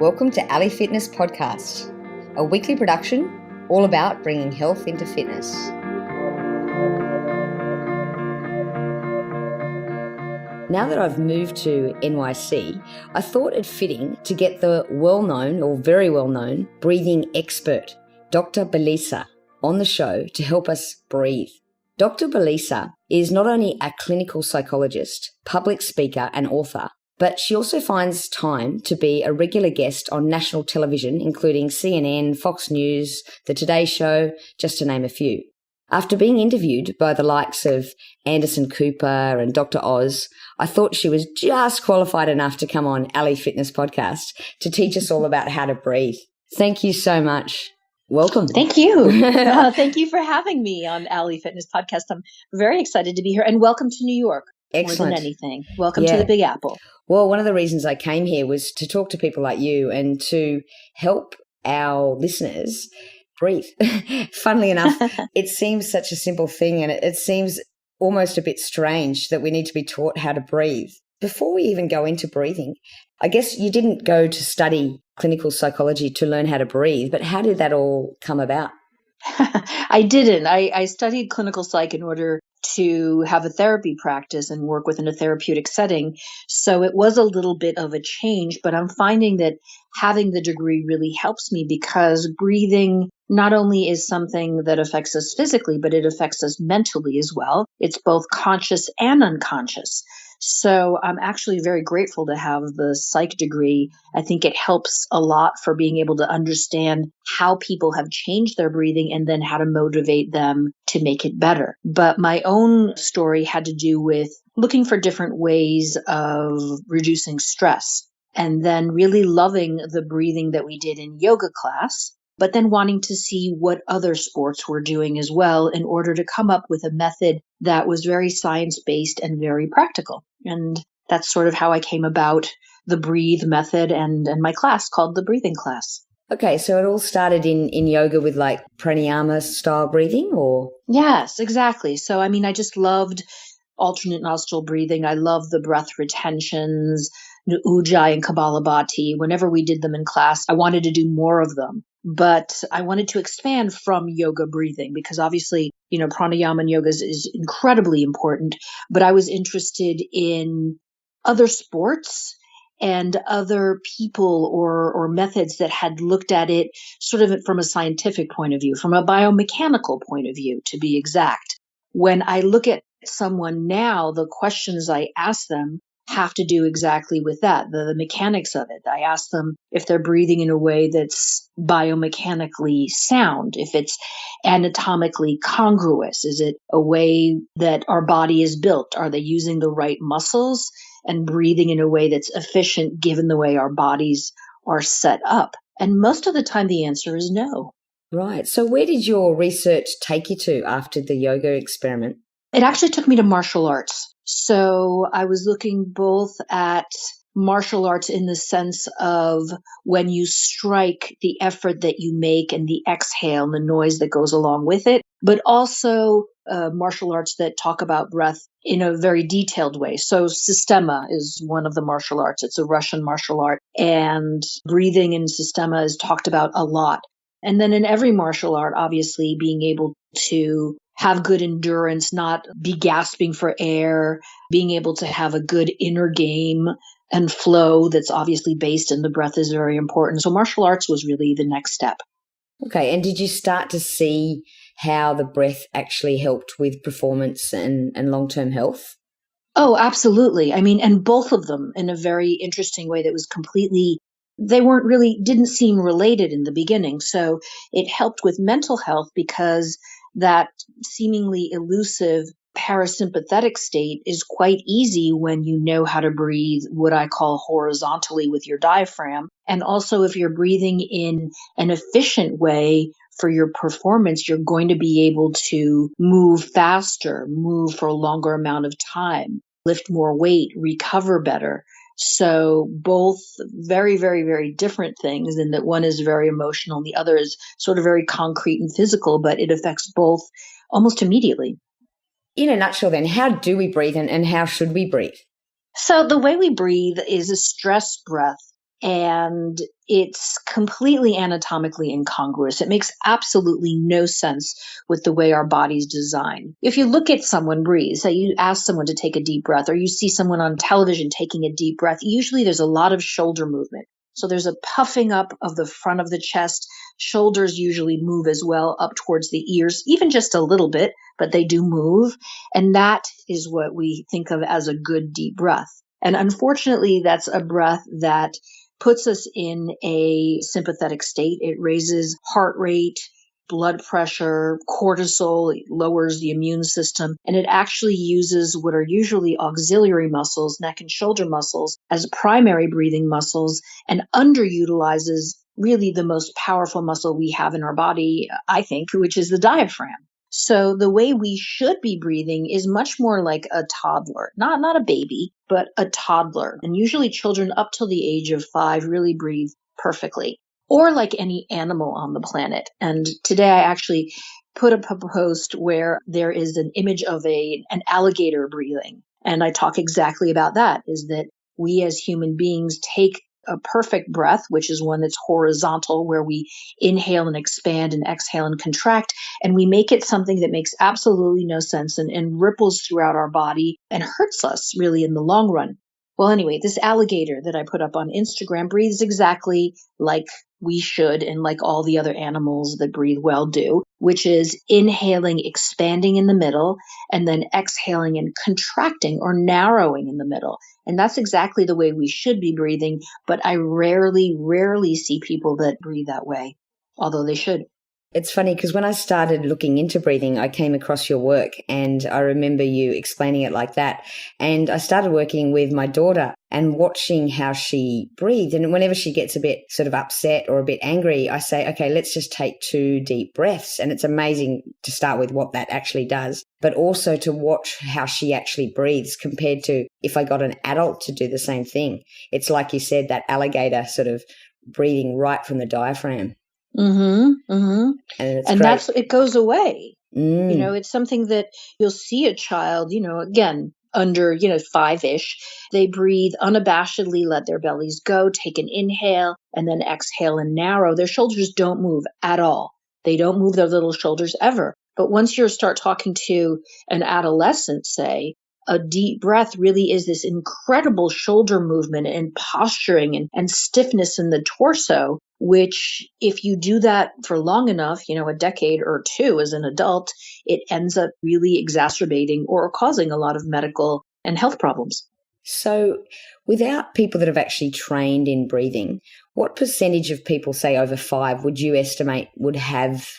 Welcome to Ali Fitness Podcast, a weekly production all about bringing health into fitness. Now that I've moved to NYC, I thought it fitting to get the well-known or very well-known breathing expert, Dr. Belisa, on the show to help us breathe. Dr. Belisa is not only a clinical psychologist, public speaker and author, but she also finds time to be a regular guest on national television, including CNN, Fox News, The Today Show, just to name a few. After being interviewed by the likes of Anderson Cooper and Dr. Oz, I thought she was just qualified enough to come on Ali Fitness Podcast to teach us all about how to breathe. Thank you so much. Welcome. Thank you. Thank you for having me on Ali Fitness Podcast. I'm very excited to be here, and welcome to New York. Excellent. More than anything. Welcome to the Big Apple. Well, one of the reasons I came here was to talk to people like you and to help our listeners breathe. Funnily enough, it seems such a simple thing, and it seems almost a bit strange that we need to be taught how to breathe. Before we even go into breathing, I guess you didn't go to study clinical psychology to learn how to breathe, but how did that all come about? I didn't. I studied clinical psych in order to have a therapy practice and work within a therapeutic setting. So it was a little bit of a change, but I'm finding that having the degree really helps me because breathing not only is something that affects us physically, but it affects us mentally as well. It's both conscious and unconscious. So I'm actually very grateful to have the psych degree. I think it helps a lot for being able to understand how people have changed their breathing and then how to motivate them to make it better. But my own story had to do with looking for different ways of reducing stress and then really loving the breathing that we did in yoga class, but then wanting to see what other sports were doing as well in order to come up with a method that was very science-based and very practical. And that's sort of how I came about the Breathe method and my class called the Breathing Class. Okay, so it all started in yoga with like pranayama style breathing or? Yes, exactly. So, I just loved alternate nostril breathing. I love the breath retentions, Ujjayi and Kapalabhati. Whenever we did them in class, I wanted to do more of them. But I wanted to expand from yoga breathing because obviously, pranayama and yoga is incredibly important. But I was interested in other sports and other people or methods that had looked at it sort of from a scientific point of view, from a biomechanical point of view, to be exact. When I look at someone now, the questions I ask them have to do exactly with that, the mechanics of it. I ask them if they're breathing in a way that's biomechanically sound, if it's anatomically congruous. Is it a way that our body is built? Are they using the right muscles and breathing in a way that's efficient given the way our bodies are set up? And most of the time the answer is no. Right. So where did your research take you to after the yoga experiment? It actually took me to martial arts. So I was looking both at martial arts in the sense of when you strike, the effort that you make and the exhale and the noise that goes along with it, but also martial arts that talk about breath in a very detailed way. So Sistema is one of the martial arts. It's a Russian martial art, and breathing in Sistema is talked about a lot. And then in every martial art, obviously being able to have good endurance, not be gasping for air, being able to have a good inner game and flow that's obviously based in the breath is very important. So martial arts was really the next step. Okay. And did you start to see how the breath actually helped with performance and long-term health? Oh, absolutely. And both of them in a very interesting way that was completely, didn't seem related in the beginning. So it helped with mental health because that seemingly elusive parasympathetic state is quite easy when you know how to breathe what I call horizontally with your diaphragm. And also if you're breathing in an efficient way for your performance, you're going to be able to move faster, move for a longer amount of time, lift more weight, recover better. So both very, very, very different things in that one is very emotional and the other is sort of very concrete and physical, but it affects both almost immediately. In a nutshell then, how do we breathe and how should we breathe? So the way we breathe is a stress breath and it's completely anatomically incongruous. It makes absolutely no sense with the way our body's designed. If you look at someone breathe, say you ask someone to take a deep breath, or you see someone on television taking a deep breath, usually there's a lot of shoulder movement. So there's a puffing up of the front of the chest. Shoulders usually move as well up towards the ears, even just a little bit, but they do move. And that is what we think of as a good deep breath. And unfortunately, that's a breath that puts us in a sympathetic state. It raises heart rate, blood pressure, cortisol, it lowers the immune system, and it actually uses what are usually auxiliary muscles, neck and shoulder muscles, as primary breathing muscles, and underutilizes really the most powerful muscle we have in our body, I think, which is the diaphragm. So the way we should be breathing is much more like a toddler, not a baby, but a toddler. And usually children up till the age of 5 really breathe perfectly, or like any animal on the planet. And today I actually put up a post where there is an image of an alligator breathing. And I talk exactly about that, is that we as human beings take a perfect breath, which is one that's horizontal, where we inhale and expand and exhale and contract, and we make it something that makes absolutely no sense and ripples throughout our body and hurts us really in the long run. Well, anyway, this alligator that I put up on Instagram breathes exactly like we should and like all the other animals that breathe well do, which is inhaling, expanding in the middle, and then exhaling and contracting or narrowing in the middle. And that's exactly the way we should be breathing, but I rarely see people that breathe that way, although they should. It's funny because when I started looking into breathing, I came across your work and I remember you explaining it like that. And I started working with my daughter and watching how she breathed. And whenever she gets a bit sort of upset or a bit angry, I say, okay, let's just take 2 deep breaths. And it's amazing to start with what that actually does, but also to watch how she actually breathes compared to if I got an adult to do the same thing. It's like you said, that alligator sort of breathing right from the diaphragm. Mm-hmm, mm-hmm. And that's, it goes away. It's something that you'll see a child, again, under, 5-ish, they breathe unabashedly, let their bellies go, take an inhale, and then exhale and narrow. Their shoulders don't move at all. They don't move their little shoulders ever. But once you start talking to an adolescent, say, a deep breath really is this incredible shoulder movement and posturing and stiffness in the torso, which if you do that for long enough, a decade or 2 as an adult, it ends up really exacerbating or causing a lot of medical and health problems. So without people that have actually trained in breathing, what percentage of people, say over 5, would you estimate would have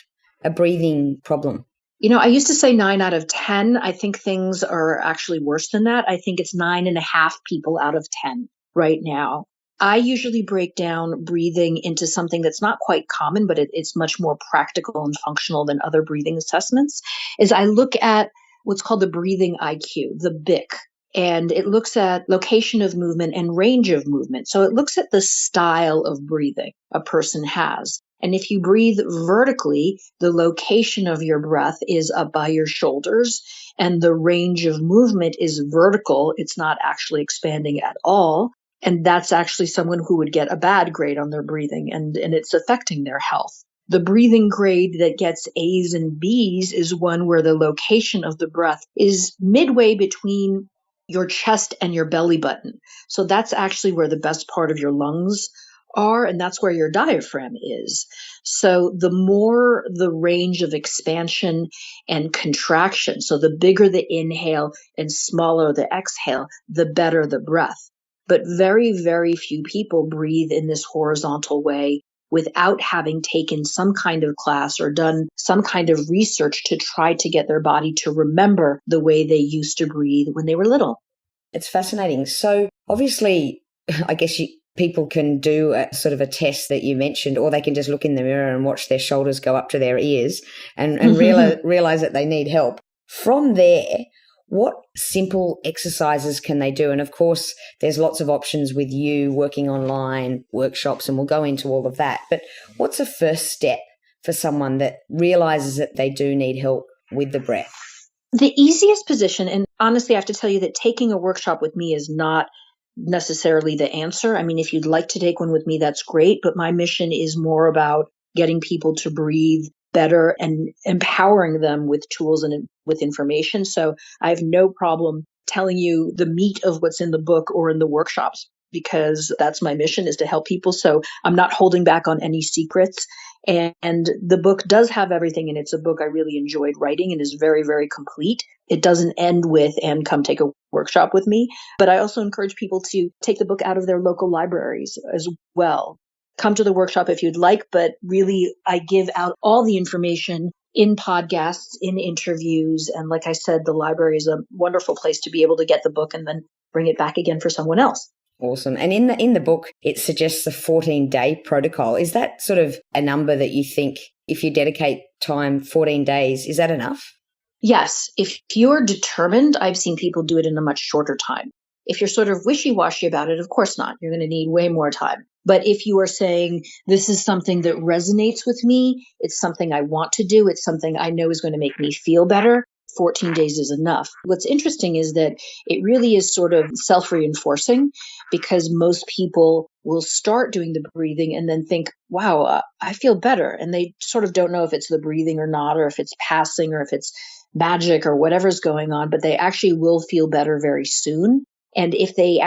a breathing problem? I used to say 9 out of 10. I think things are actually worse than that. I think it's 9.5 people out of 10 right now. I usually break down breathing into something that's not quite common, but it's much more practical and functional than other breathing assessments, is I look at what's called the breathing IQ, the BIC. And it looks at location of movement and range of movement. So it looks at the style of breathing a person has. And if you breathe vertically, the location of your breath is up by your shoulders, and the range of movement is vertical. It's not actually expanding at all. And that's actually someone who would get a bad grade on their breathing, and it's affecting their health. The breathing grade that gets A's and B's is one where the location of the breath is midway between your chest and your belly button. So that's actually where the best part of your lungs are, and that's where your diaphragm is. So the more the range of expansion and contraction, so the bigger the inhale and smaller the exhale, the better the breath. But very, very few people breathe in this horizontal way without having taken some kind of class or done some kind of research to try to get their body to remember the way they used to breathe when they were little. It's fascinating. So obviously, I guess people can do a sort of a test that you mentioned, or they can just look in the mirror and watch their shoulders go up to their ears and realize that they need help. From there, what simple exercises can they do? And of course, there's lots of options with you working online, workshops, and we'll go into all of that. But what's a first step for someone that realizes that they do need help with the breath? The easiest position, and honestly, I have to tell you that taking a workshop with me is not necessarily the answer. I mean, if you'd like to take one with me, that's great. But my mission is more about getting people to breathe better and empowering them with tools and with information. So I have no problem telling you the meat of what's in the book or in the workshops, because that's my mission, is to help people. So I'm not holding back on any secrets. And the book does have everything, and it's a book I really enjoyed writing and is very, very complete. It doesn't end with, and come take a workshop with me. But I also encourage people to take the book out of their local libraries as well. Come to the workshop if you'd like, but really I give out all the information in podcasts, in interviews. And like I said, the library is a wonderful place to be able to get the book and then bring it back again for someone else. Awesome. And in the book, it suggests a 14-day protocol. Is that sort of a number that you think, if you dedicate time, 14 days, is that enough? Yes. If you're determined, I've seen people do it in a much shorter time. If you're sort of wishy-washy about it, of course not. You're going to need way more time. But if you are saying, this is something that resonates with me, it's something I want to do, it's something I know is going to make me feel better, 14 days is enough. What's interesting is that it really is sort of self-reinforcing, because most people will start doing the breathing and then think, wow, I feel better. And they sort of don't know if it's the breathing or not, or if it's passing, or if it's magic or whatever's going on, but they actually will feel better very soon. And if they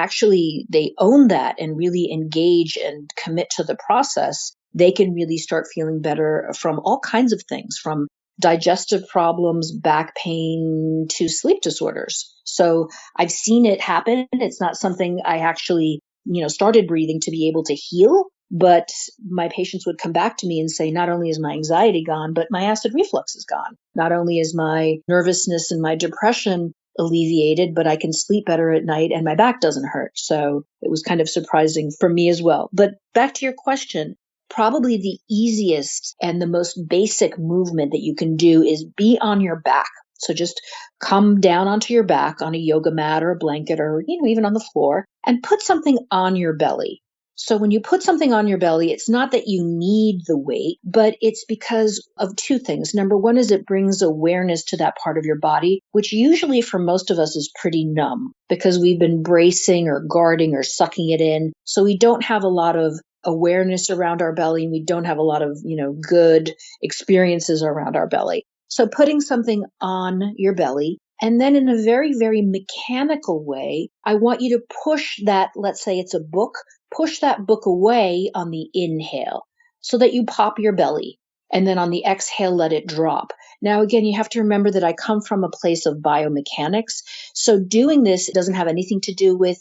own that and really engage and commit to the process, they can really start feeling better from all kinds of things, from digestive problems, back pain, to sleep disorders. So I've seen it happen. It's not something I actually, started breathing to be able to heal, but my patients would come back to me and say, not only is my anxiety gone, but my acid reflux is gone. Not only is my nervousness and my depression alleviated, but I can sleep better at night and my back doesn't hurt. So it was kind of surprising for me as well. But back to your question, probably the easiest and the most basic movement that you can do is be on your back. So just come down onto your back on a yoga mat or a blanket, or even on the floor, and put something on your belly. So when you put something on your belly, it's not that you need the weight, but it's because of two things. Number one is it brings awareness to that part of your body, which usually for most of us is pretty numb, because we've been bracing or guarding or sucking it in. So we don't have a lot of awareness around our belly, and we don't have a lot of, good experiences around our belly. So putting something on your belly, and then in a very, very mechanical way, I want you to push that, let's say it's a book, push that book away on the inhale so that you pop your belly. And then on the exhale, let it drop. Now, again, you have to remember that I come from a place of biomechanics. So doing this doesn't have anything to do with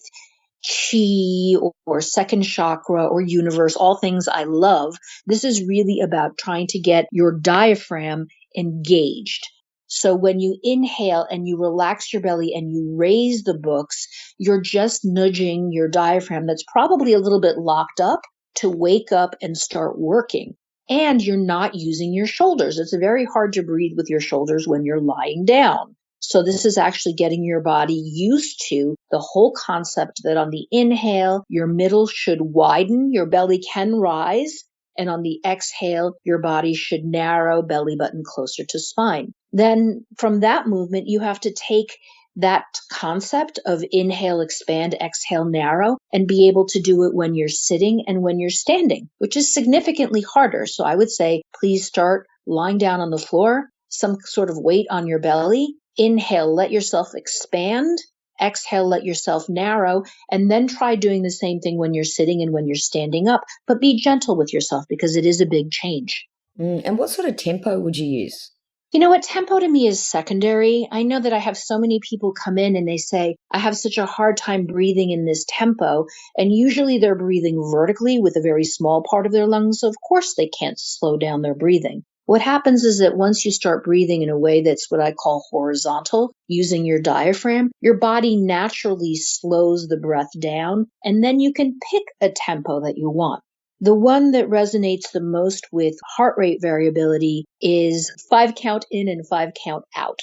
chi or second chakra or universe, all things I love. This is really about trying to get your diaphragm engaged. So when you inhale and you relax your belly and you raise the books, you're just nudging your diaphragm that's probably a little bit locked up to wake up and start working. And you're not using your shoulders. It's very hard to breathe with your shoulders when you're lying down. So this is actually getting your body used to the whole concept that on the inhale, your middle should widen, your belly can rise, and on the exhale, your body should narrow, belly button closer to spine. Then from that movement, you have to take that concept of inhale, expand, exhale, narrow, and be able to do it when you're sitting and when you're standing, which is significantly harder. So I would say, please start lying down on the floor, some sort of weight on your belly. Inhale, let yourself expand. Exhale, let yourself narrow, and then try doing the same thing when you're sitting and when you're standing up. But be gentle with yourself, because it is a big change. And what sort of tempo would you use? You know what? Tempo to me is secondary. I know that I have so many people come in and they say, I have such a hard time breathing in this tempo. And usually they're breathing vertically with a very small part of their lungs. So of course they can't slow down their breathing. What happens is that once you start breathing in a way that's what I call horizontal, using your diaphragm, your body naturally slows the breath down, and then you can pick a tempo that you want. The one that resonates the most with heart rate variability is 5 count in and 5 count out.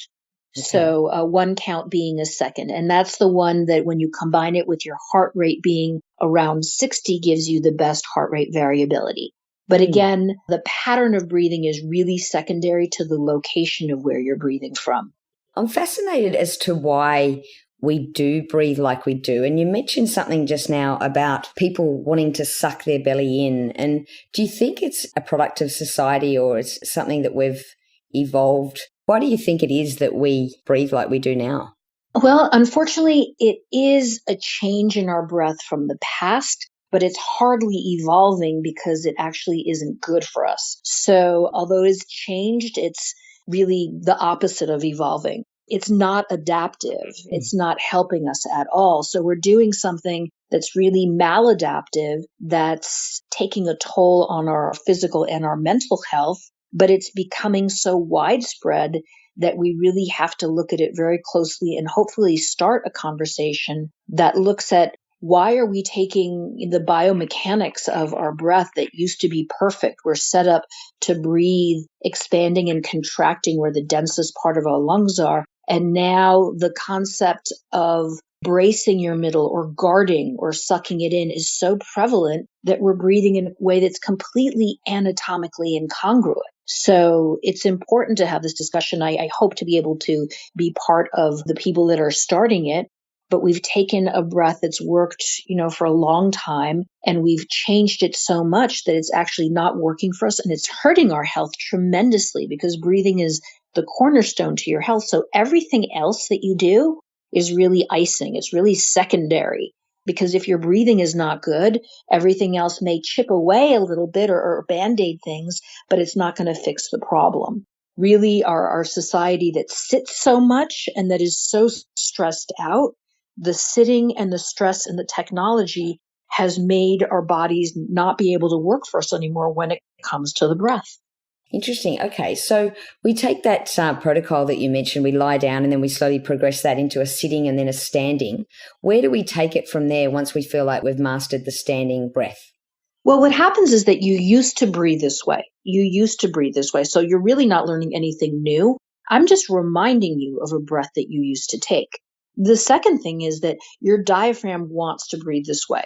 Okay. So 1 count being a second. And that's the one that when you combine it with your heart rate being around 60 gives you the best heart rate variability. But again, the pattern of breathing is really secondary to the location of where you're breathing from. I'm fascinated as to why we do breathe like we do. And you mentioned something just now about people wanting to suck their belly in. And do you think it's a product of society or it's something that we've evolved? Why do you think it is that we breathe like we do now? Well, unfortunately, it is a change in our breath from the past, but it's hardly evolving because it actually isn't good for us. So although it's changed, it's really the opposite of evolving. It's not adaptive. It's not helping us at all. So we're doing something that's really maladaptive, that's taking a toll on our physical and our mental health, but it's becoming so widespread that we really have to look at it very closely and hopefully start a conversation that looks at why are we taking the biomechanics of our breath that used to be perfect? We're set up to breathe, expanding and contracting where the densest part of our lungs are. And now the concept of bracing your middle or guarding or sucking it in is so prevalent that we're breathing in a way that's completely anatomically incongruent. So it's important to have this discussion. I hope to be able to be part of the people that are starting it, but we've taken a breath that's worked, for a long time, and we've changed it so much that it's actually not working for us, and it's hurting our health tremendously because breathing is the cornerstone to your health. So everything else that you do is really icing. It's really secondary. Because if your breathing is not good, everything else may chip away a little bit or band-aid things, but it's not going to fix the problem. Really, our society that sits so much and that is so stressed out, the sitting and the stress and the technology has made our bodies not be able to work for us anymore when it comes to the breath. Interesting. Okay. So we take that protocol that you mentioned, we lie down and then we slowly progress that into a sitting and then a standing. Where do we take it from there once we feel like we've mastered the standing breath? Well, what happens is that you used to breathe this way. So you're really not learning anything new. I'm just reminding you of a breath that you used to take. The second thing is that your diaphragm wants to breathe this way.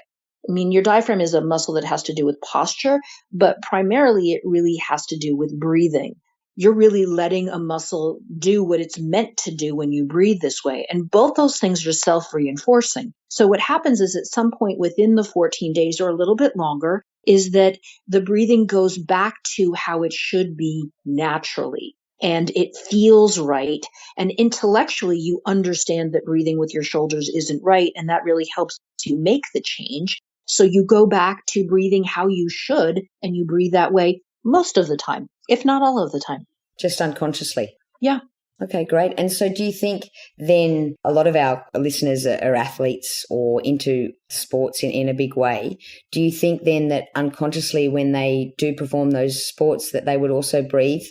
I mean, your diaphragm is a muscle that has to do with posture, but primarily it really has to do with breathing. You're really letting a muscle do what it's meant to do when you breathe this way. And both those things are self-reinforcing. So what happens is at some point within the 14 days or a little bit longer is that the breathing goes back to how it should be naturally. And it feels right. And intellectually, you understand that breathing with your shoulders isn't right. And that really helps you make the change. So you go back to breathing how you should, and you breathe that way most of the time, if not all of the time. Just unconsciously? Yeah. Okay, great. And so do you think then a lot of our listeners are athletes or into sports in a big way? Do you think then that unconsciously when they do perform those sports that they would also breathe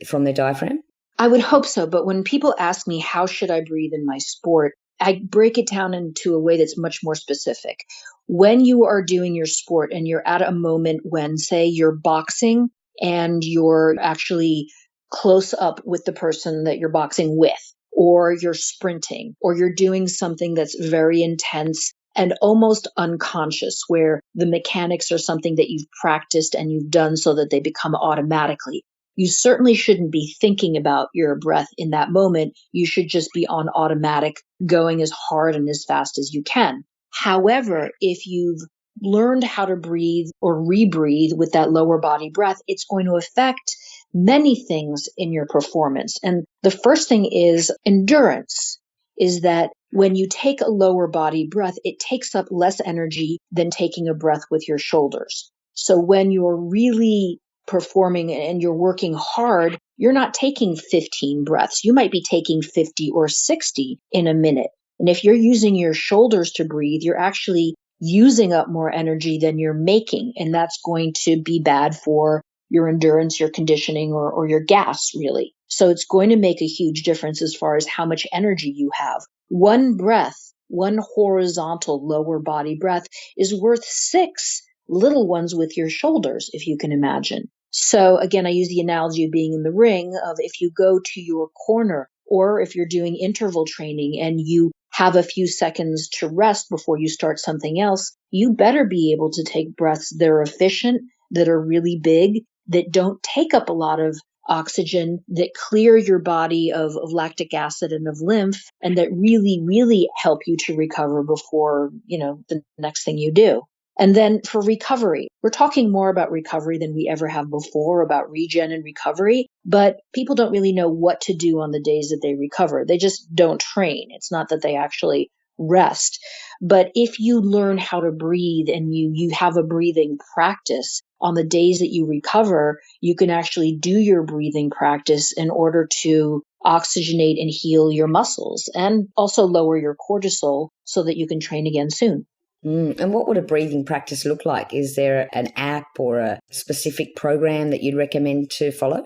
from their diaphragm? I would hope so. But when people ask me, how should I breathe in my sport? I break it down into a way that's much more specific. When you are doing your sport and you're at a moment when, say, you're boxing and you're actually close up with the person that you're boxing with, or you're sprinting, or you're doing something that's very intense and almost unconscious, where the mechanics are something that you've practiced and you've done so that they become automatically. You certainly shouldn't be thinking about your breath in that moment. You should just be on automatic, going as hard and as fast as you can. However, if you've learned how to breathe or rebreathe with that lower body breath, it's going to affect many things in your performance. And the first thing is endurance, is that when you take a lower body breath, it takes up less energy than taking a breath with your shoulders. So when you're really performing and you're working hard, you're not taking 15 breaths. You might be taking 50 or 60 in a minute. And if you're using your shoulders to breathe, you're actually using up more energy than you're making. And that's going to be bad for your endurance, your conditioning, or your gas, really. So it's going to make a huge difference as far as how much energy you have. One breath, one horizontal lower body breath is worth 6 little ones with your shoulders, if you can imagine. So again, I use the analogy of being in the ring of if you go to your corner or if you're doing interval training and you have a few seconds to rest before you start something else, you better be able to take breaths that are efficient, that are really big, that don't take up a lot of oxygen, that clear your body of lactic acid and of lymph, and that really, really help you to recover before, the next thing you do. And then for recovery, we're talking more about recovery than we ever have before, about regen and recovery, but people don't really know what to do on the days that they recover. They just don't train. It's not that they actually rest. But if you learn how to breathe and you have a breathing practice on the days that you recover, you can actually do your breathing practice in order to oxygenate and heal your muscles and also lower your cortisol so that you can train again soon. And what would a breathing practice look like? Is there an app or a specific program that you'd recommend to follow?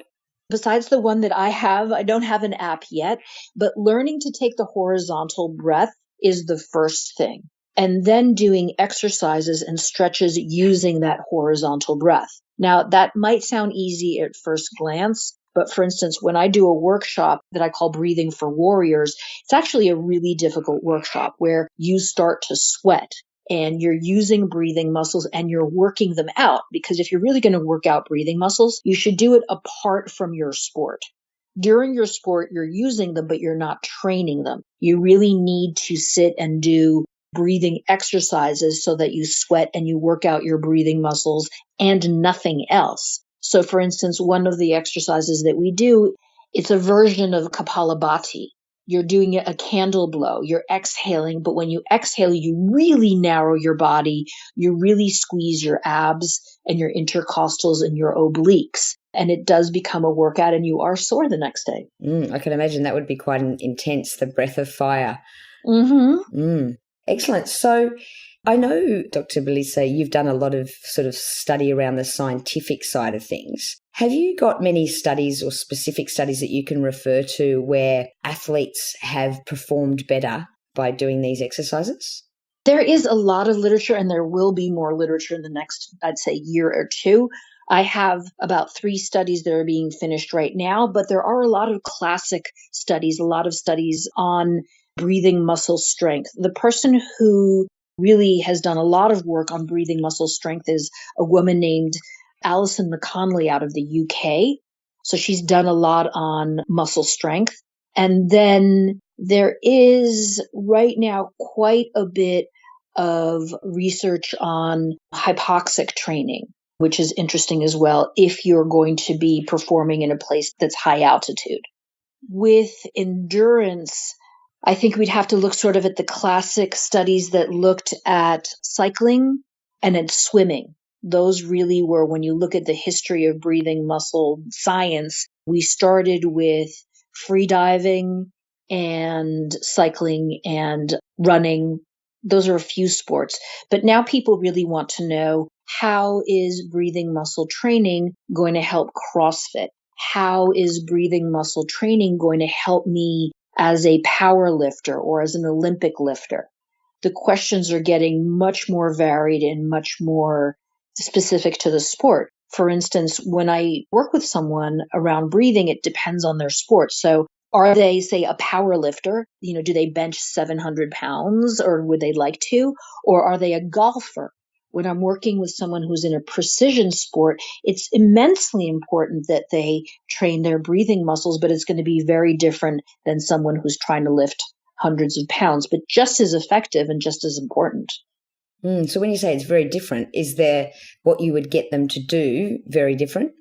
Besides the one that I have, I don't have an app yet, but learning to take the horizontal breath is the first thing. And then doing exercises and stretches using that horizontal breath. Now, that might sound easy at first glance, but for instance, when I do a workshop that I call Breathing for Warriors, it's actually a really difficult workshop where you start to sweat and you're using breathing muscles and you're working them out. Because if you're really going to work out breathing muscles, you should do it apart from your sport. During your sport, you're using them, but you're not training them. You really need to sit and do breathing exercises so that you sweat and you work out your breathing muscles and nothing else. So for instance, one of the exercises that we do, it's a version of Kapalabhati. You're doing a candle blow, you're exhaling, but when you exhale, you really narrow your body, you really squeeze your abs and your intercostals and your obliques. And it does become a workout and you are sore the next day. I can imagine that would be quite intense, the breath of fire. Excellent. So I know, Dr. Belisa, you've done a lot of sort of study around the scientific side of things. Have you got many studies or specific studies that you can refer to where athletes have performed better by doing these exercises? There is a lot of literature, and there will be more literature in the next, I'd say, year or two. I have about 3 studies that are being finished right now, but there are a lot of classic studies, a lot of studies on breathing muscle strength. The person who really has done a lot of work on breathing muscle strength is a woman named Alison McConnelly out of the UK. So she's done a lot on muscle strength. And then there is right now quite a bit of research on hypoxic training, which is interesting as well if you're going to be performing in a place that's high altitude. With endurance, I think we'd have to look sort of at the classic studies that looked at cycling and at swimming. Those really were, when you look at the history of breathing muscle science, we started with free diving and cycling and running. Those are a few sports. But now people really want to know, how is breathing muscle training going to help CrossFit? How is breathing muscle training going to help me as a power lifter or as an Olympic lifter? The questions are getting much more varied and much more specific to the sport. For instance, when I work with someone around breathing, it depends on their sport. So are they, say, a power lifter? Do they bench 700 pounds or would they like to? Or are they a golfer? When I'm working with someone who's in a precision sport, it's immensely important that they train their breathing muscles, but it's going to be very different than someone who's trying to lift hundreds of pounds, but just as effective and just as important. So when you say it's very different, is there what you would get them to do very different?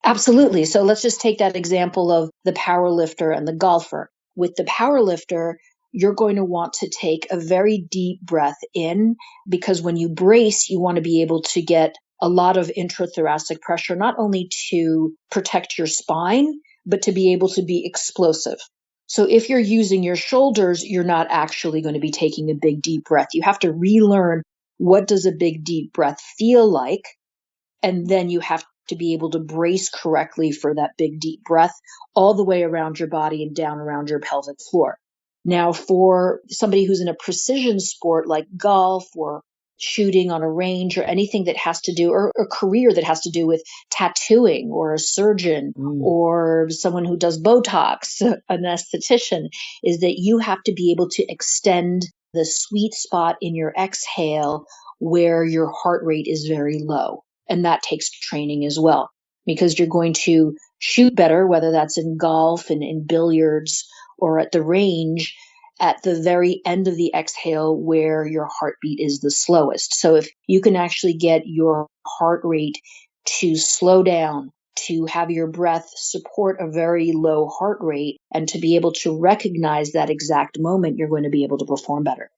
Absolutely. So let's just take that example of the power lifter and the golfer. With the power lifter, you're going to want to take a very deep breath in, because when you brace, you want to be able to get a lot of intrathoracic pressure, not only to protect your spine, but to be able to be explosive. So if you're using your shoulders, you're not actually going to be taking a big deep breath. You have to relearn, what does a big deep breath feel like? And then you have to be able to brace correctly for that big deep breath all the way around your body and down around your pelvic floor. Now, for somebody who's in a precision sport like golf or shooting on a range or anything that has to do, or a career that has to do with tattooing, or a surgeon or someone who does Botox, an esthetician, is that you have to be able to extend the sweet spot in your exhale where your heart rate is very low. And that takes training as well, because you're going to shoot better, whether that's in golf and in billiards or at the range, at the very end of the exhale where your heartbeat is the slowest. So if you can actually get your heart rate to slow down, to have your breath support a very low heart rate, and to be able to recognize that exact moment, you're going to be able to perform better.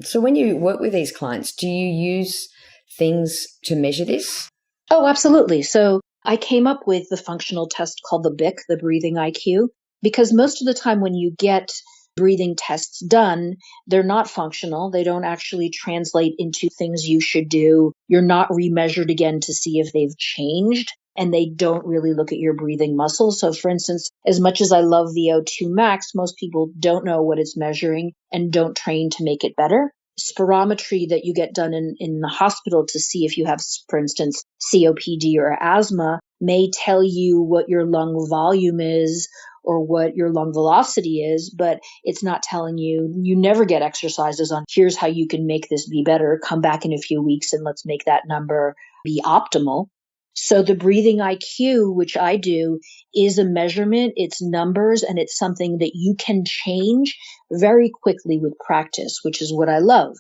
So when you work with these clients, do you use things to measure this? Oh, absolutely. So I came up with the functional test called the BIC, the breathing IQ, because most of the time when you get breathing tests done, they're not functional. They don't actually translate into things you should do. You're not remeasured again to see if they've changed, and they don't really look at your breathing muscles. So for instance, as much as I love VO2 max, most people don't know what it's measuring and don't train to make it better. Spirometry that you get done in the hospital to see if you have, for instance, COPD or asthma may tell you what your lung volume is or what your lung velocity is, but it's not telling you. You never get exercises on here's how you can make this be better. Come back in a few weeks and let's make that number be optimal. So the breathing IQ, which I do, is a measurement, it's numbers, and it's something that you can change very quickly with practice, which is what I love,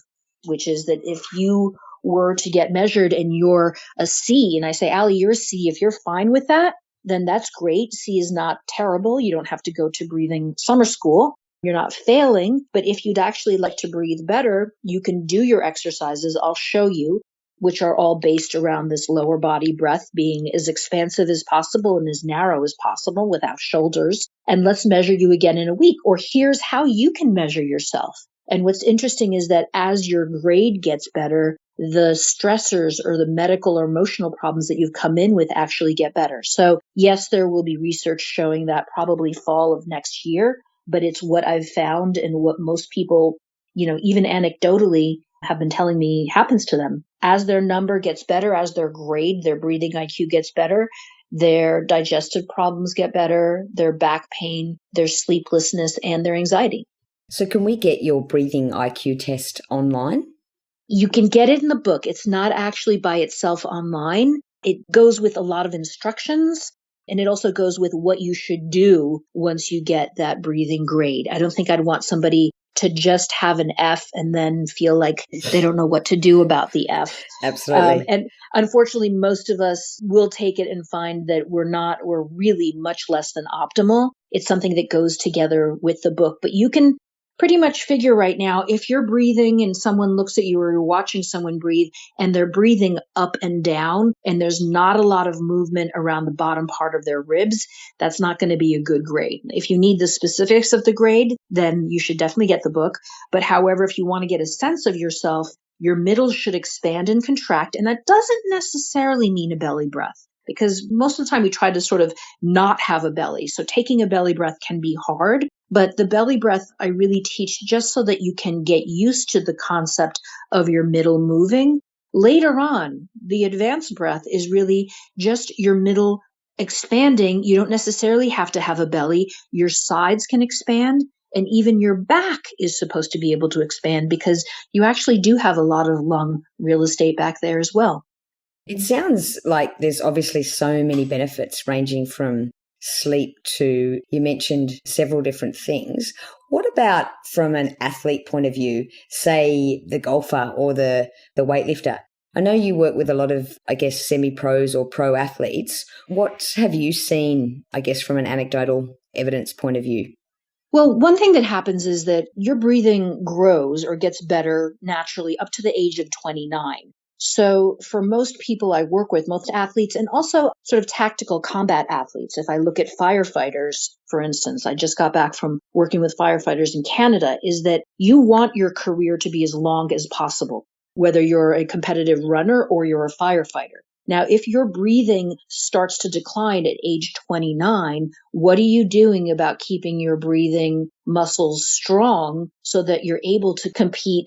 which is that if you were to get measured and you're a C, and I say, Allie, you're a C, if you're fine with that, then that's great. C is not terrible. You don't have to go to breathing summer school. You're not failing. But if you'd actually like to breathe better, you can do your exercises. I'll show you, which are all based around this lower body breath being as expansive as possible and as narrow as possible without shoulders. And let's measure you again in a week. Or here's how you can measure yourself. And what's interesting is that as your grade gets better, the stressors or the medical or emotional problems that you've come in with actually get better. So yes, there will be research showing that probably fall of next year, but it's what I've found and what most people, even anecdotally have been telling me happens to them. As their number gets better, as their grade, their breathing IQ gets better, their digestive problems get better, their back pain, their sleeplessness, and their anxiety. So can we get your breathing IQ test online? You can get it in the book. It's not actually by itself online. It goes with a lot of instructions, and it also goes with what you should do once you get that breathing grade. I don't think I'd want somebody to just have an F and then feel like they don't know what to do about the F. Absolutely. And unfortunately, most of us will take it and find that we're really much less than optimal. It's something that goes together with the book, but you can pretty much figure right now, if you're breathing and someone looks at you or you're watching someone breathe and they're breathing up and down and there's not a lot of movement around the bottom part of their ribs, that's not going to be a good grade. If you need the specifics of the grade, then you should definitely get the book. But however, if you want to get a sense of yourself, your middle should expand and contract. And that doesn't necessarily mean a belly breath, because most of the time we try to sort of not have a belly. So taking a belly breath can be hard. But the belly breath I really teach just so that you can get used to the concept of your middle moving. Later on, the advanced breath is really just your middle expanding. You don't necessarily have to have a belly. Your sides can expand, and even your back is supposed to be able to expand because you actually do have a lot of lung real estate back there as well. It sounds like there's obviously so many benefits ranging from sleep to, you mentioned several different things. What about from an athlete point of view, say the golfer or the weightlifter? I know you work with a lot of, I guess, semi-pros or pro athletes. What have you seen, I guess, from an anecdotal evidence point of view? Well, one thing that happens is that your breathing grows or gets better naturally up to the age of 29. So for most people I work with, most athletes, and also sort of tactical combat athletes, if I look at firefighters, for instance, I just got back from working with firefighters in Canada, is that you want your career to be as long as possible, whether you're a competitive runner or you're a firefighter. Now, if your breathing starts to decline at age 29, what are you doing about keeping your breathing muscles strong so that you're able to compete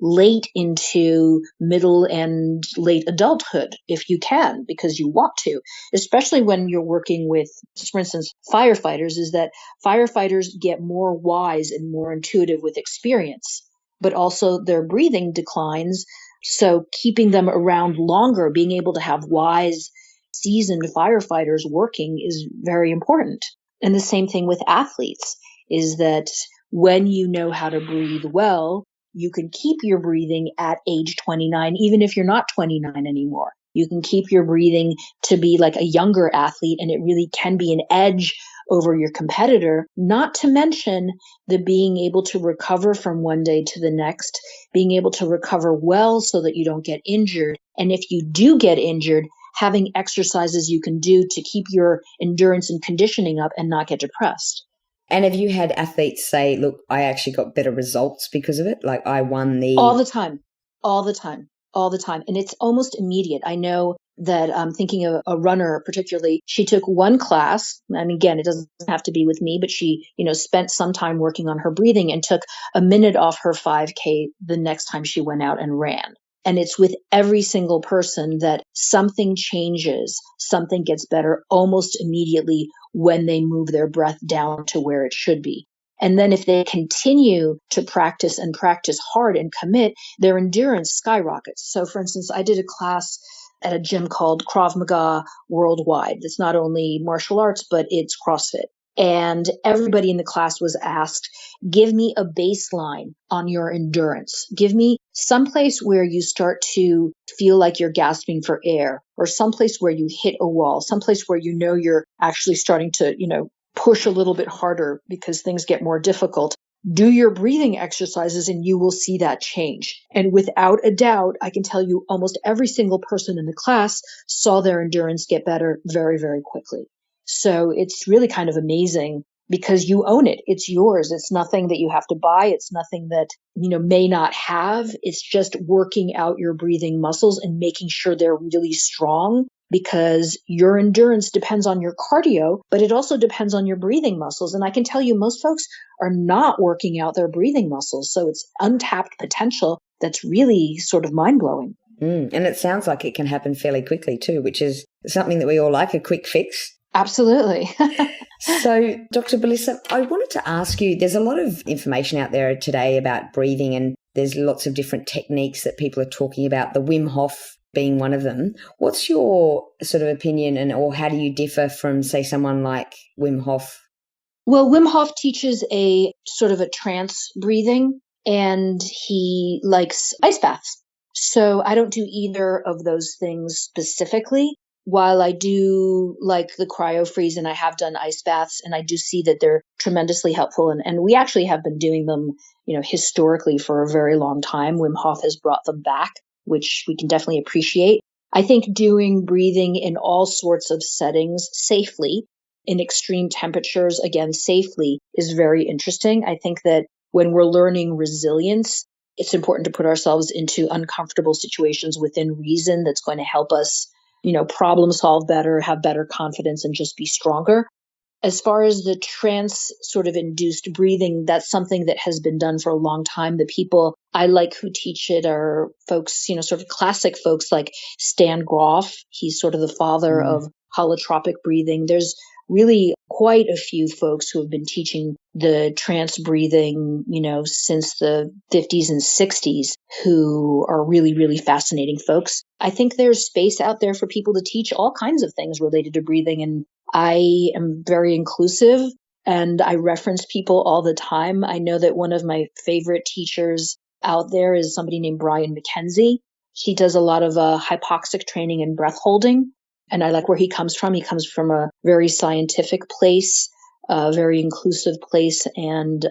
late into middle and late adulthood, if you can, because you want to, especially when you're working with, for instance, firefighters, is that firefighters get more wise and more intuitive with experience, but also their breathing declines. So keeping them around longer, being able to have wise seasoned firefighters working is very important. And the same thing with athletes is that when you know how to breathe well, you can keep your breathing at age 29, even if you're not 29 anymore. You can keep your breathing to be like a younger athlete, and it really can be an edge over your competitor, not to mention the being able to recover from one day to the next, being able to recover well so that you don't get injured. And if you do get injured, having exercises you can do to keep your endurance and conditioning up and not get depressed. And have you had athletes say, look, I actually got better results because of it? Like I won the... All the time. And it's almost immediate. I know that I'm thinking of a runner particularly. She took one class, and again, it doesn't have to be with me, but she, spent some time working on her breathing and took a minute off her 5K the next time she went out and ran. And it's with every single person that something changes, something gets better almost immediately when they move their breath down to where it should be. And then if they continue to practice and practice hard and commit, their endurance skyrockets. So for instance, I did a class at a gym called Krav Maga Worldwide. It's not only martial arts, but it's CrossFit. And everybody in the class was asked, give me a baseline on your endurance. Give me someplace where you start to feel like you're gasping for air, or someplace where you hit a wall, someplace where you're actually starting to, push a little bit harder because things get more difficult. Do your breathing exercises and you will see that change. And without a doubt, I can tell you almost every single person in the class saw their endurance get better very, very quickly. So it's really kind of amazing because you own it. It's yours. It's nothing that you have to buy. It's nothing that, may not have. It's just working out your breathing muscles and making sure they're really strong, because your endurance depends on your cardio, but it also depends on your breathing muscles. And I can tell you most folks are not working out their breathing muscles. So it's untapped potential that's really sort of mind-blowing. And it sounds like it can happen fairly quickly too, which is something that we all like, a quick fix. Absolutely. So, Dr. Belisa, I wanted to ask you, there's a lot of information out there today about breathing, and there's lots of different techniques that people are talking about, the Wim Hof being one of them. What's your sort of opinion, or how do you differ from, say, someone like Wim Hof? Well, Wim Hof teaches a sort of a trance breathing, and he likes ice baths. So I don't do either of those things specifically. While I do like the cryo freeze and I have done ice baths, and I do see that they're tremendously helpful. And we actually have been doing them, historically for a very long time. Wim Hof has brought them back, which we can definitely appreciate. I think doing breathing in all sorts of settings safely, in extreme temperatures, again, safely, is very interesting. I think that when we're learning resilience, it's important to put ourselves into uncomfortable situations within reason that's going to help us, problem solve better, have better confidence, and just be stronger. As far as the trance sort of induced breathing, that's something that has been done for a long time. The people I like who teach it are folks, sort of classic folks like Stan Grof. He's sort of the father of holotropic breathing. There's really quite a few folks who have been teaching the trance breathing, since the 50s and 60s, who are really, really fascinating folks. I think there's space out there for people to teach all kinds of things related to breathing, and I am very inclusive and I reference people all the time. I know that one of my favorite teachers out there is somebody named Brian McKenzie. He does a lot of hypoxic training and breath holding, and I like where he comes from. He comes from a very scientific place, a very inclusive place, and,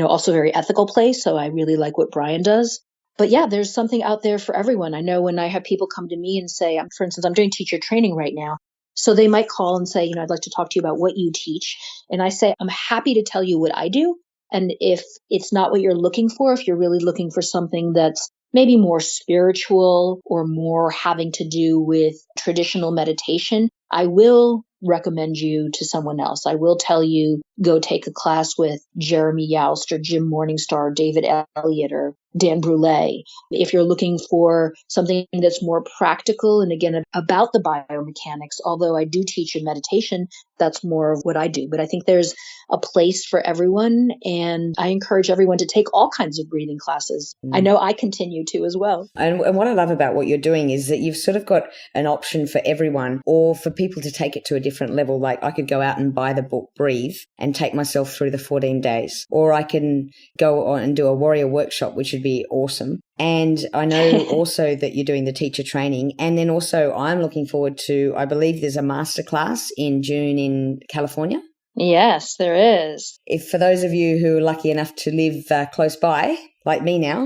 also very ethical place. So I really like what Brian does. But yeah, there's something out there for everyone. I know when I have people come to me and say, for instance, I'm doing teacher training right now. So they might call and say, I'd like to talk to you about what you teach. And I say, I'm happy to tell you what I do. And if it's not what you're looking for, if you're really looking for something that's maybe more spiritual or more having to do with traditional meditation, I will recommend you to someone else. I will tell you go take a class with Jeremy Youst or Jim Morningstar, David Elliott, or Dan Brule. If you're looking for something that's more practical and again about the biomechanics, although I do teach in meditation, that's more of what I do. But I think there's a place for everyone, and I encourage everyone to take all kinds of breathing classes. I know I continue to as well. And what I love about what you're doing is that you've sort of got an option for everyone or for people to take it to a different level. Like I could go out and buy the book Breathe and take myself through the 14 days, or I can go on and do a warrior workshop, which would be awesome. And I know also that you're doing the teacher training. And then also I'm looking forward to, I believe there's a masterclass in June in California. Yes, there is. If for those of you who are lucky enough to live close by, like me now,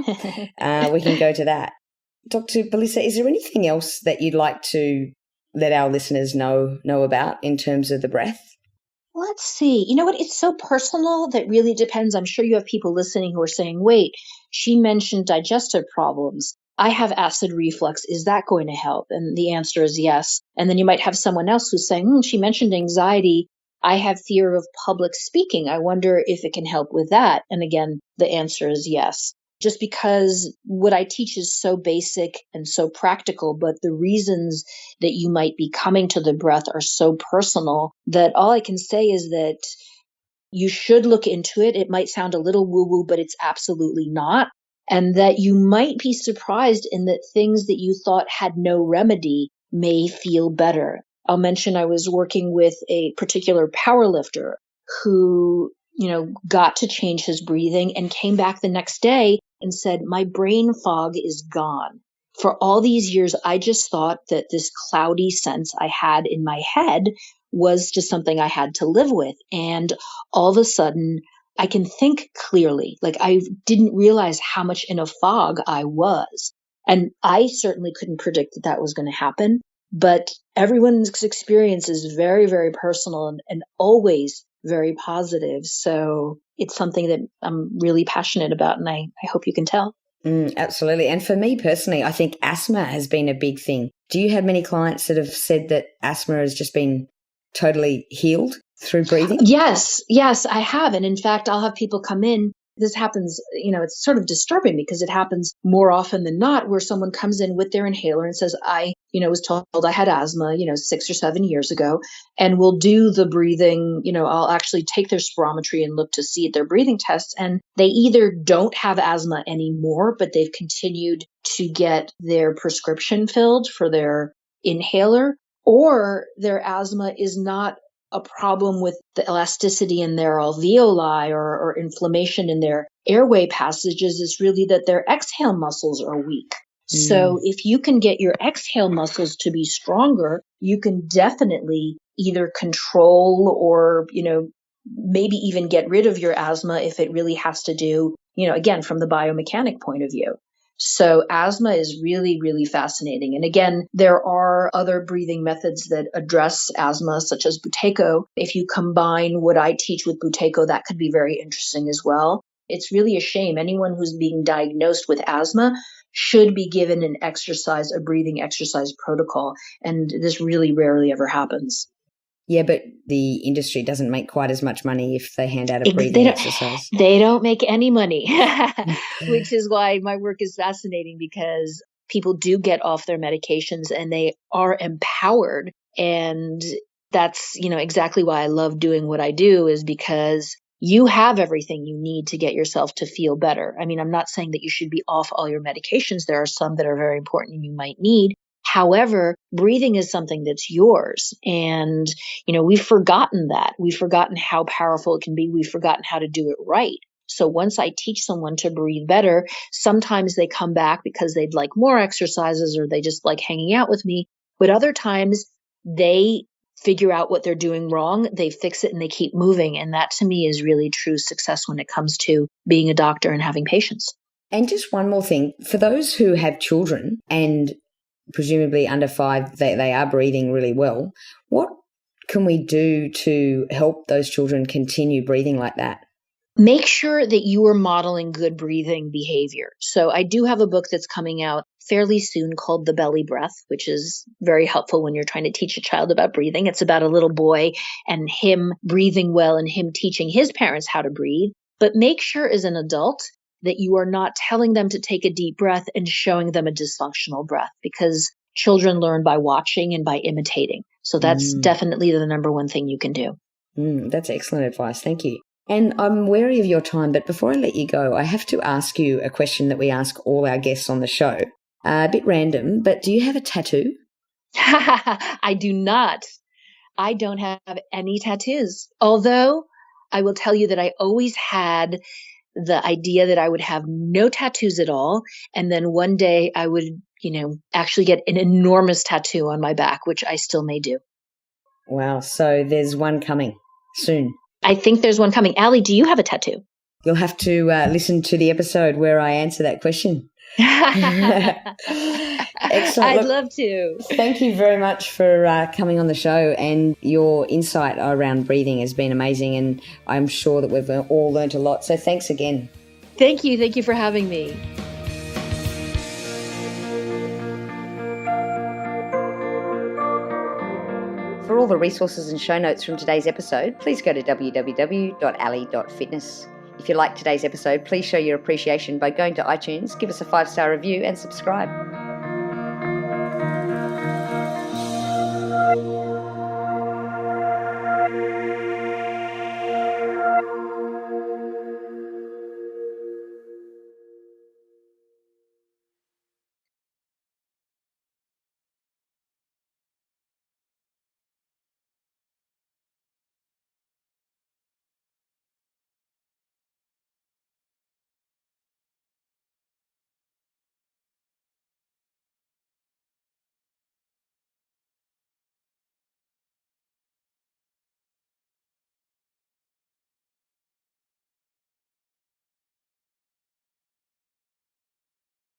we can go to that. Dr. Belisa, is there anything else that you'd like to let our listeners know about in terms of the breath? Let's see. You know what? It's so personal that really depends. I'm sure you have people listening who are saying, wait, she mentioned digestive problems. I have acid reflux. Is that going to help? And the answer is yes. And then you might have someone else who's saying, she mentioned anxiety. I have fear of public speaking. I wonder if it can help with that. And again, the answer is yes. Just because what I teach is so basic and so practical, but the reasons that you might be coming to the breath are so personal that all I can say is that you should look into it. It might sound a little woo-woo, but it's absolutely not. And that you might be surprised in that things that you thought had no remedy may feel better. I'll mention I was working with a particular powerlifter who, got to change his breathing and came back the next day and said, my brain fog is gone. For all these years, I just thought that this cloudy sense I had in my head was just something I had to live with. And all of a sudden, I can think clearly. Like I didn't realize how much in a fog I was. And I certainly couldn't predict that was going to happen. But everyone's experience is very, very personal and always very positive. So it's something that I'm really passionate about, and I hope you can tell. Absolutely. And for me personally, I think asthma has been a big thing. Do you have many clients that have said that asthma has just been totally healed through breathing? Yes, I have. And in fact, I'll have people come in. This happens, it's sort of disturbing because it happens more often than not where someone comes in with their inhaler and says, I was told I had asthma, 6 or 7 years ago, and we'll do the breathing. I'll actually take their spirometry and look to see at their breathing tests. And they either don't have asthma anymore, but they've continued to get their prescription filled for their inhaler, or their asthma is not a problem with the elasticity in their alveoli or inflammation in their airway passages. Is really that their exhale muscles are weak. So if you can get your exhale muscles to be stronger, you can definitely either control or, maybe even get rid of your asthma if it really has to do, again, from the biomechanic point of view. So asthma is really, really fascinating. And again, there are other breathing methods that address asthma, such as Buteyko. If you combine what I teach with Buteyko, that could be very interesting as well. It's really a shame. Anyone who's being diagnosed with asthma should be given a breathing exercise protocol. And this really rarely ever happens. Yeah, but the industry doesn't make quite as much money if they hand out a breathing exercise. They don't make any money, which is why my work is fascinating, because people do get off their medications and they are empowered. And that's, exactly why I love doing what I do, is because you have everything you need to get yourself to feel better. I mean, I'm not saying that you should be off all your medications. There are some that are very important and you might need. However, breathing is something that's yours. And, we've forgotten that. We've forgotten how powerful it can be. We've forgotten how to do it right. So once I teach someone to breathe better, sometimes they come back because they'd like more exercises or they just like hanging out with me. But other times they figure out what they're doing wrong, they fix it, and they keep moving. And that to me is really true success when it comes to being a doctor and having patients. And just one more thing, for those who have children and presumably under 5, they are breathing really well, what can we do to help those children continue breathing like that? make sure that you are modeling good breathing behavior. So I do have a book that's coming out fairly soon called The Belly Breath, which is very helpful when you're trying to teach a child about breathing. It's about a little boy and him breathing well and him teaching his parents how to breathe. But make sure as an adult that you are not telling them to take a deep breath and showing them a dysfunctional breath, because children learn by watching and by imitating. So that's definitely the number one thing you can do. That's excellent advice. Thank you. And I'm wary of your time, but before I let you go, I have to ask you a question that we ask all our guests on the show. A bit random, but do you have a tattoo? I do not. I don't have any tattoos. Although I will tell you that I always had the idea that I would have no tattoos at all. And then one day I would, actually get an enormous tattoo on my back, which I still may do. Wow. So there's one coming soon. I think there's one coming. Allie, do you have a tattoo? You'll have to listen to the episode where I answer that question. Excellent. I'd love to. Thank you very much for coming on the show, and your insight around breathing has been amazing, and I'm sure that we've all learned a lot. So thanks again. Thank you. Thank you for having me. For all the resources and show notes from today's episode, please go to www.ali.fitness. If you liked today's episode, please show your appreciation by going to iTunes, give us a 5-star review and subscribe.